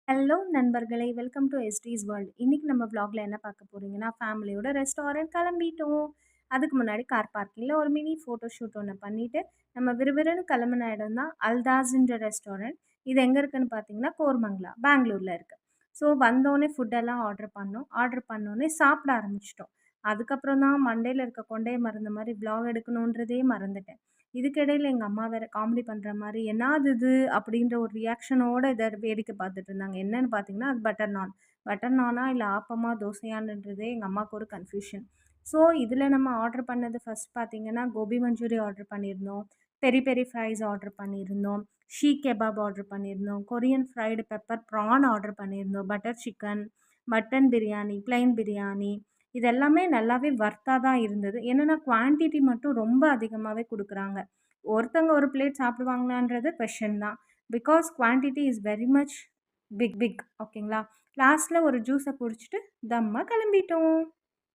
Hello நண்பர்களே! Welcome to ST's world. இன்னைக்கு நம்ம வ்ளாக்ல என்ன பார்க்க போறீங்கன்னா, ஃபேமிலியோட ரெஸ்டாரண்ட் கிளம்பிட்டோம். அதுக்கு முன்னாடி கார் பார்க்கிங்ல ஒரு மினி ஃபோட்டோ ஷூட் ஒண்ணு பண்ணிட்டு, நம்ம விறுவிறுன்னு கிளம்புன இடம் தான் அல்தாஸ்ன்ற ரெஸ்டாரண்ட். இது எங்க இருக்குன்னு பார்த்தீங்கன்னா, கோரமங்கலா, பெங்களூர்ல இருக்கு. ஸோ வந்தோனே ஃபுட்டெல்லாம் ஆர்டர் பண்ணோம். ஆர்டர் பண்ணோனே சாப்பிட ஆரம்பிச்சுட்டோம். அதுக்கப்புறம் தான் மண்டையில இருக்க கொண்டைய மறந்த மாரி வ்ளாக் எடுக்கணுன்றதே மறந்துட்டேன். இதுக்கிடையில எங்க அம்மா வேற காமெடி பண்ற மாரி, "என்னாது இது?" அப்படின்ற ஒரு ரியாக்ஷனோட இத வேடிக்கை பார்த்துட்டு இருந்தாங்க. என்னன்னு பார்த்தீங்கன்னா, அது பட்டர் நான். பட்டர் நானா இல்ல ஆப்பமா, தோசையான்றதே எங்க அம்மாவுக்கு ஒரு கன்ஃப்யூஷன். ஸோ, இதில நம்ம ஆர்டர் பண்ணது ஃபர்ஸ்ட் பார்த்தீங்கன்னா, கோபி மஞ்சூரி ஆர்டர் பண்ணியிருந்தோம். பெரி பெரி ஃப்ரைஸ் ஆர்டர் பண்ணியிருந்தோம். ஷீக் கபாப் ஆர்டர் பண்ணியிருந்தோம். Korean fried pepper prawn order பண்ணியிருந்தோம். Butter chicken, mutton biryani, plain biryani இது எல்லாமே நல்லாவே வொர்த்தா தான் இருந்தது. என்னன்னா குவான்டிட்டி மட்டும் ரொம்ப அதிகமாவே குடுக்குறாங்க. ஒருத்தவங்க ஒரு பிளேட் சாப்பிடுவாங்களான்றது கொஸ்டின் தான். Because quantity is very much big ஓகேங்களா? லாஸ்ட்ல ஒரு ஜூஸ குடிச்சுட்டு தம்மா கிளம்பிட்டோம்.